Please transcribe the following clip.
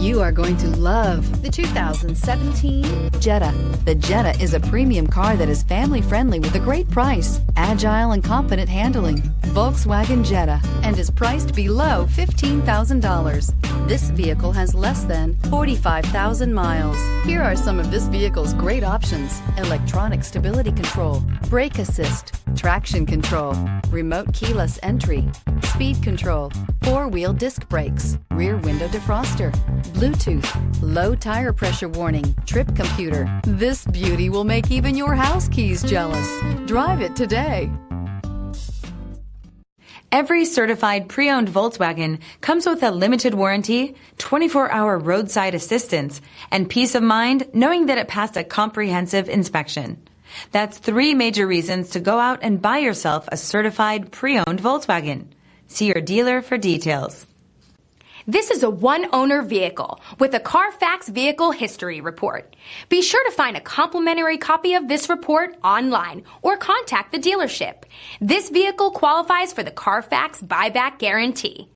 You are going to love the 2017 Jetta. The Jetta is a premium car that is family-friendly with a great price, agile and confident handling. Volkswagen Jetta, and is priced below $15,000. This vehicle has less than 45,000 miles. Here are some of this vehicle's great options: electronic stability control, brake assist, traction control, remote keyless entry, speed control, four-wheel disc brakes, rear window defroster, Bluetooth, low tire pressure warning, trip computer. This beauty will make even your house keys jealous. Drive it today. Every certified pre-owned Volkswagen comes with a limited warranty, 24-hour roadside assistance, and peace of mind knowing that it passed a comprehensive inspection. That's 3 major reasons to go out and buy yourself a certified pre-owned Volkswagen. See your dealer for details. This is a one-owner vehicle with a CARFAX Vehicle History Report. Be sure to find a complimentary copy of this report online or contact the dealership. This vehicle qualifies for the CARFAX Buyback Guarantee.